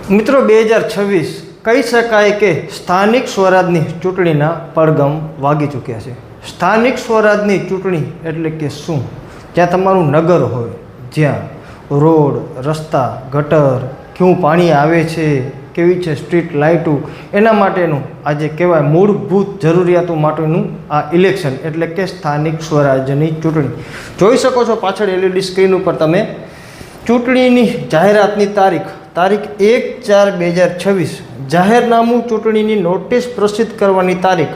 મિત્રો 2026 કહી શકાય કે સ્થાનિક સ્વરાજની ચૂંટણીના પડઘમ વાગી ચૂક્યા છે। સ્થાનિક સ્વરાજની ચૂંટણી એટલે કે શું? જ્યાં તમારું નગર હોય, જ્યાં રોડ, રસ્તા, ગટર, કેવું પાણી આવે છે, કેવી છે સ્ટ્રીટ લાઇટો, એના માટેનું આજે કહેવાય મૂળભૂત જરૂરિયાતો માટેનું આ ઇલેક્શન એટલે કે સ્થાનિક સ્વરાજ્યની ચૂંટણી। જોઈ શકો છો પાછળ LED સ્ક્રીન ઉપર તમે ચૂંટણીની જાહેરાતની તારીખ 1/4/2026, જાહેરનામું ચૂંટણીની નોટિસ પ્રસિદ્ધ કરવાની તારીખ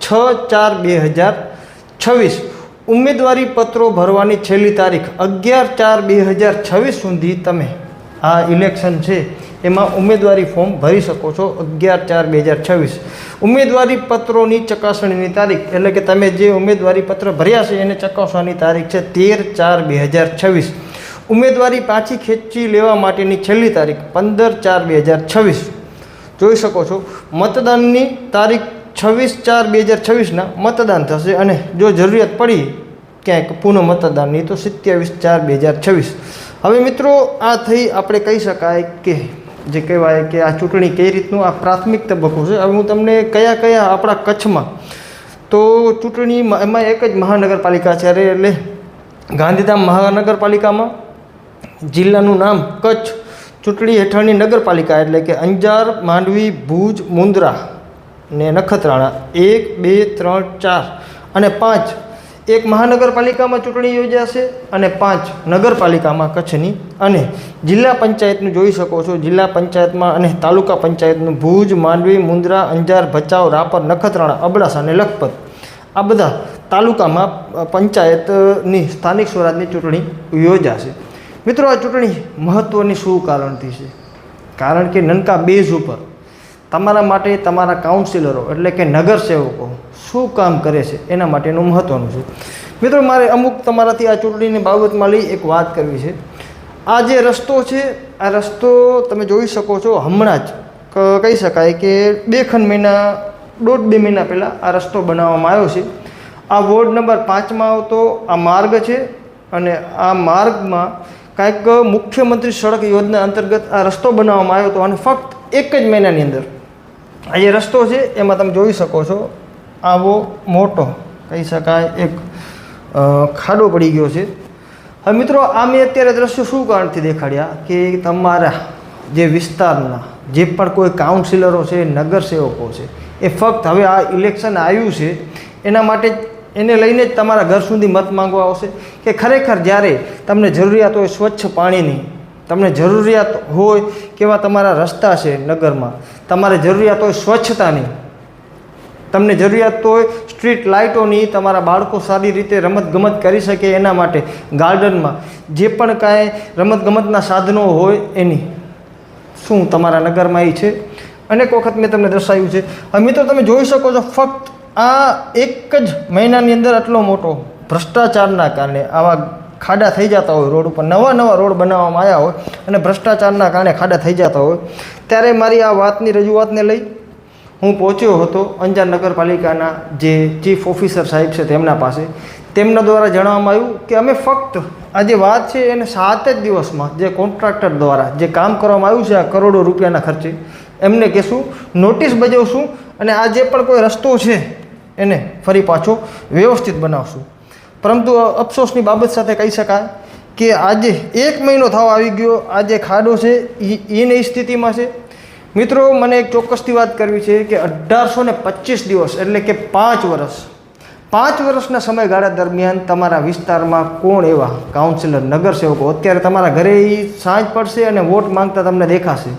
6/4/2026, ઉમેદવારી પત્રો ભરવાની છેલ્લી તારીખ 11/4/2026 સુધી તમે આ ઇલેક્શન છે એમાં ઉમેદવારી ફોર્મ ભરી શકો છો। 11/4/2026 ઉમેદવારી પત્રોની ચકાસણીની તારીખ એટલે કે તમે જે ઉમેદવારી પત્ર ભર્યા છે એને ચકાસવાની તારીખ છે 13/4/2026। ઉમેદવારી પાછી ખેંચી લેવા માટેની છેલ્લી તારીખ 15/4/2026 જોઈ શકો છો। મતદાનની તારીખ 26/4/2026ના મતદાન થશે અને જો જરૂરિયાત પડી ક્યાંક પુનઃ મતદાનની તો 27/4/2026। હવે મિત્રો આ થઈ આપણે કહી શકાય કે જે કહેવાય કે આ ચૂંટણી કઈ રીતનું આ પ્રાથમિક તબક્કો છે। હવે હું તમને કયા આપણા કચ્છમાં તો ચૂંટણીમાં એમાં એક જ મહાનગરપાલિકા છે એટલે ગાંધીધામ મહાનગરપાલિકામાં જિલ્લાનું નામ કચ્છ, ચૂંટણી હેઠળની નગરપાલિકા એટલે કે અંજાર, માંડવી, ભુજ, મુન્દ્રા ને નખત્રાણા 1, 2, 3, 4 અને 5 એક મહાનગરપાલિકામાં ચૂંટણી યોજાશે અને 5 નગરપાલિકામાં કચ્છની અને જિલ્લા પંચાયતનું જોઈ શકો છો। જિલ્લા પંચાયતમાં અને તાલુકા પંચાયતનું ભુજ, માંડવી, મુન્દ્રા, અંજાર, ભચાઉ, રાપર, નખત્રાણા, અબડાસા અને લખપત આ બધા તાલુકામાં પંચાયતની સ્થાનિક સ્વરાજની ચૂંટણી યોજાશે। મિત્રો આ ચૂંટણી મહત્ત્વની શું કારણથી છે? કારણ કે નનકા બેઝ ઉપર તમારા માટે તમારા કાઉન્સિલરો એટલે કે નગરસેવકો શું કામ કરે છે એના માટેનું મહત્ત્વનું છે। મિત્રો મારે અમુક તમારાથી આ ચૂંટણીની બાબતમાં લઈ એક વાત કરવી છે। આ જે રસ્તો છે આ રસ્તો તમે જોઈ શકો છો હમણાં જ કહી શકાય કે 1.5 મહિના પહેલાં આ રસ્તો બનાવવામાં આવ્યો છે। આ વોર્ડ નંબર 5માં આવતો આ માર્ગ છે અને આ માર્ગમાં કાંઈક મુખ્યમંત્રી સડક યોજના અંતર્ગત આ રસ્તો બનાવવામાં આવ્યો હતો અને ફક્ત એક જ મહિનાની અંદર આ જે રસ્તો છે એમાં તમે જોઈ શકો છો આવો મોટો કહી શકાય એક ખાડો પડી ગયો છે। હવે મિત્રો આ મેં અત્યારે દ્રશ્યો શું કારણથી દેખાડ્યા કે તમારા જે વિસ્તારના જે પણ કોઈ કાઉન્સિલરો છે, નગરસેવકો છે એ ફક્ત હવે આ ઇલેક્શન આવ્યું છે એના માટે એને લઈને જ તમારા ઘર સુધી મત માંગવા આવશે કે ખરેખર જ્યારે તમને જરૂરિયાત હોય સ્વચ્છ પાણીની, તમને જરૂરિયાત હોય કેવા તમારા રસ્તા છે નગરમાં, તમારે જરૂરિયાત હોય સ્વચ્છતાની, તમને જરૂરિયાત હોય સ્ટ્રીટ લાઇટોની, તમારા બાળકો સારી રીતે રમતગમત કરી શકે એના માટે ગાર્ડનમાં જે પણ કાંઈ રમતગમતના સાધનો હોય એની શું તમારા નગરમાં એ છે? અનેક વખત મેં તમને દર્શાવ્યું છે। હવે મિત્રો તમે જોઈ શકો છો ફક્ત આ એક જ મહિનાની અંદર આટલો મોટો ભ્રષ્ટાચારના કારણે આવા ખાડા થઈ જતા હોય રોડ ઉપર, નવા રોડ બનાવવામાં આવ્યા હોય અને ભ્રષ્ટાચારના કારણે ખાડા થઈ જતા હોય ત્યારે મારી આ વાતની રજૂઆતને લઈ હું પહોંચ્યો હતો અંજાર નગરપાલિકાના જે ચીફ ઓફિસર સાહેબ છે તેમના પાસે। તેમના દ્વારા જણાવવામાં આવ્યું કે અમે ફક્ત આ જે વાત છે એને 7 જ દિવસમાં જે કોન્ટ્રાક્ટર દ્વારા જે કામ કરવામાં આવ્યું છે આ કરોડો રૂપિયાના ખર્ચે એમને કહેશું, નોટિસ બજાવશું અને આ જે પણ કોઈ રસ્તો છે એને ફરી પાછો વ્યવસ્થિત બનાવશું। પરંતુ અફસોસની બાબત સાથે કહી શકાય કે આજે 1 મહિનો થવા આવી ગયો, આ જે ખાડો છે એની સ્થિતિમાં છે। મિત્રો મને એક ચોક્કસથી વાત કરવી છે કે 1825 દિવસ એટલે કે 5 વર્ષના સમયગાળા દરમિયાન તમારા વિસ્તારમાં કોણ એવા કાઉન્સિલર, નગરસેવકો અત્યારે તમારા ઘરે સાંજ પડશે અને વોટ માંગતા તમને દેખાશે,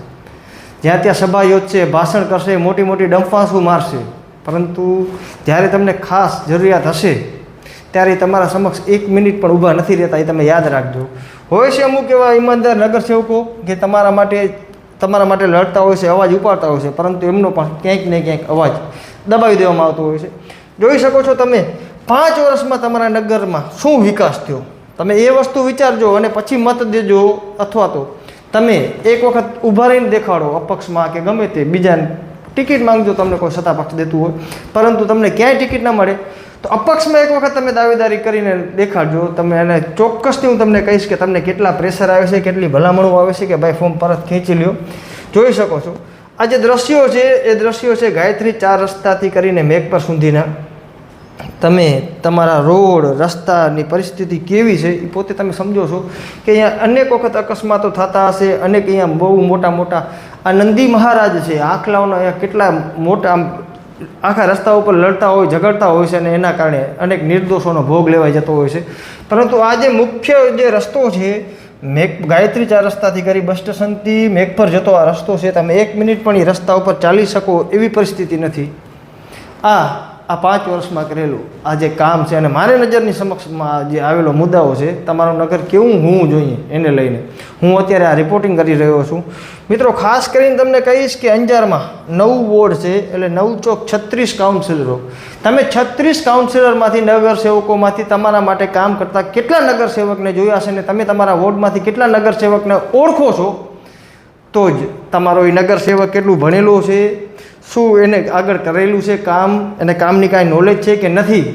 જ્યાં ત્યાં સભા યોજશે, ભાષણ કરશે, મોટી ડંફાસું મારશે, પરંતુ જ્યારે તમને ખાસ જરૂરિયાત હશે ત્યારે તમારા સમક્ષ 1 મિનિટ પણ ઊભા નથી રહેતા, એ તમે યાદ રાખજો। હોય છે અમુક એવા ઈમાનદાર નગરસેવકો કે તમારા માટે લડતા હોય છે, અવાજ ઉપાડતા હોય છે, પરંતુ એમનો પણ ક્યાંક ને ક્યાંક અવાજ દબાવી દેવામાં આવતો હોય છે। જોઈ શકો છો તમે 5 વર્ષમાં તમારા નગરમાં શું વિકાસ થયો તમે એ વસ્તુ વિચારજો અને પછી મત દેજો, અથવા તો તમે એક વખત ઊભા રહીને દેખાડો અપક્ષમાં કે ગમે તે બીજાને ટિકિટ માંગજો, તમને કોઈ સત્તા પક્ષ દેતું હોય પરંતુ તમને ક્યાંય ટિકિટ ન મળે તો અપક્ષમાં એક વખત તમે દાવેદારી કરીને દેખાડજો। તમે એને ચોક્કસથી હું તમને કહીશ કે તમને કેટલા પ્રેશર આવે છે, કેટલી ભલામણો આવે છે કે ભાઈ ફોર્મ પરત ખેંચી લ્યો। જોઈ શકો છો આ જે દ્રશ્યો છે એ દ્રશ્યો છે ગાયત્રી 4 રસ્તાથી કરીને મેઘપર સુધીના. તમે તમારા રોડ રસ્તાની પરિસ્થિતિ કેવી છે એ પોતે તમે સમજો છો કે અહીંયા અનેક વખત અકસ્માતો થતા હશે. અનેક અહીંયા બહુ મોટા મોટા આ નંદી મહારાજ છે આખલાઓના અહીંયા કેટલા મોટા આમ આખા રસ્તા ઉપર લડતા હોય ઝઘડતા હોય છે અને એના કારણે અનેક નિર્દોષોનો ભોગ લેવાઈ જતો હોય છે. પરંતુ આ જે મુખ્ય જે રસ્તો છે ગાયત્રી 4 રસ્તાથી કરી બસ સ્ટેશનથી મેઘપર જતો આ રસ્તો છે. તમે 1 મિનિટ પણ એ રસ્તા ઉપર ચાલી શકો એવી પરિસ્થિતિ નથી. આ 5 વર્ષમાં કરેલું આ જે કામ છે અને મારી નજરની સમક્ષમાં જે આવેલો મુદ્દાઓ છે તમારું નગર કેવું હોવું જોઈએ એને લઈને હું અત્યારે આ રિપોર્ટિંગ કરી રહ્યો છું. મિત્રો ખાસ કરીને તમને કહીશ કે અંજારમાં 9 વોર્ડ છે એટલે 9 ચોક 36 કાઉન્સિલરો. તમે 36 કાઉન્સિલરમાંથી નગરસેવકોમાંથી તમારા માટે કામ કરતા કેટલા નગરસેવકને જોયા છે ને તમે તમારા વોર્ડમાંથી કેટલા નગરસેવકને ઓળખો છો તો જ તમારો એ નગરસેવક કેટલું ભણેલો છે, શું એને આગળ કરેલું છે કામ, અને કામની કાંઈ નોલેજ છે કે નથી,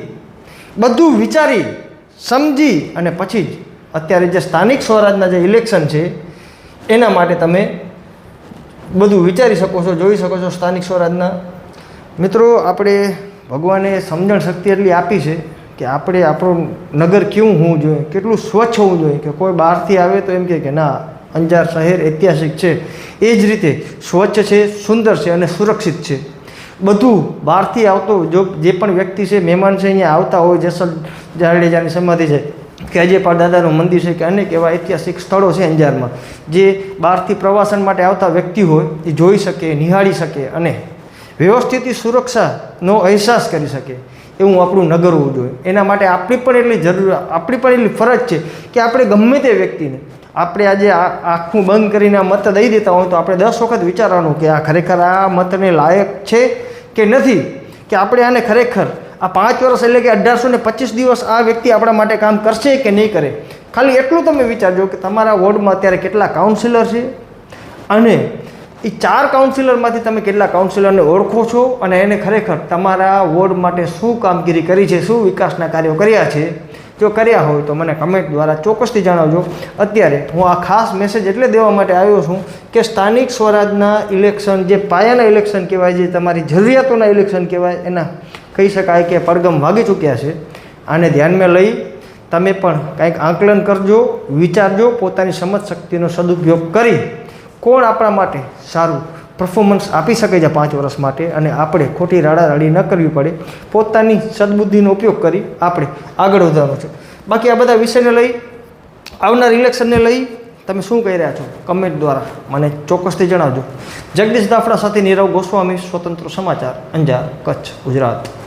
બધું વિચારી સમજી અને પછી જ અત્યારે જે સ્થાનિક સ્વરાજના જે ઇલેક્શન છે એના માટે તમે બધું વિચારી શકો છો, જોઈ શકો છો. સ્થાનિક સ્વરાજના મિત્રો આપણે ભગવાને સમજણ શક્તિ એટલી આપી છે કે આપણે આપણું નગર કેવું હોવું જોઈએ, કેટલું સ્વચ્છ હોવું જોઈએ કે કોઈ બહારથી આવે તો એમ કે ના અંજાર શહેર ઐતિહાસિક છે એ જ રીતે સ્વચ્છ છે, સુંદર છે અને સુરક્ષિત છે. બધું બહારથી આવતો જે પણ વ્યક્તિ છે મહેમાન છે અહીંયા આવતા હોય, જેસલ જાડેજાની સમાધિ છે કે અજયપાળ દાદાનું મંદિર છે કે અનેક એવા ઐતિહાસિક સ્થળો છે અંજારમાં જે બહારથી પ્રવાસન માટે આવતા વ્યક્તિ હોય એ જોઈ શકે, નિહાળી શકે અને વ્યવસ્થિત સુરક્ષાનો અહેસાસ કરી શકે એવું આપણું નગર હોવું જોઈએ. એના માટે આપણી પણ એટલી જરૂર, આપણી પણ એટલી ફરજ છે કે આપણે ગમે તે વ્યક્તિને આપણે આજે આખું બંધ કરીને આ મત દઈ દેતા હોય તો આપણે 10 વખત વિચારવાનું કે આ ખરેખર આ મતને લાયક છે કે નથી, કે આપણે આને ખરેખર આ 5 વર્ષ એટલે કે 1825 દિવસ આ વ્યક્તિ આપણા માટે કામ કરશે કે નહીં કરે. ખાલી એટલું તમે વિચારજો કે તમારા વોર્ડમાં અત્યારે કેટલા કાઉન્સિલર છે અને એ 4 કાઉન્સિલરમાંથી તમે કેટલા કાઉન્સિલરને ઓળખો છો અને એને ખરેખર તમારા વોર્ડ માટે શું કામગીરી કરી છે, શું વિકાસના કાર્યો કર્યા છે. જો કર્યા હોય તો મને કમેન્ટ દ્વારા ચોક્કસથી જણાવજો. અત્યારે હું આ ખાસ મેસેજ એટલે દેવા માટે આવ્યો છું કે સ્થાનિક સ્વરાજના ઇલેક્શન જે પાયાના ઇલેક્શન કહેવાય, જે તમારી જરૂરિયાતોના ઇલેક્શન કહેવાય, એના કહી શકાય કે પડગમ વાગી ચૂક્યા છે. આને ધ્યાનમાં લઈ તમે પણ કંઈક આંકલન કરજો, વિચારજો, પોતાની સમજ શક્તિનો સદુપયોગ કરી કોણ આપણા માટે સારું પરફોર્મન્સ આપી શકે છે 5 વર્ષ માટે અને આપણે ખોટી રાડારાડી ન કરવી પડે. પોતાની સદબુદ્ધિનો ઉપયોગ કરી આપણે આગળ વધવાનું છે. બાકી આ બધા વિષયને લઈ આવનાર ઇલેક્શનને લઈ તમે શું કહી રહ્યા છો કમેન્ટ દ્વારા મને ચોક્કસથી જણાવજો. જગદીશ દાફડા સાથે નીરવ ગોસ્વામી, સ્વતંત્ર સમાચાર, અંજાર, કચ્છ, ગુજરાત.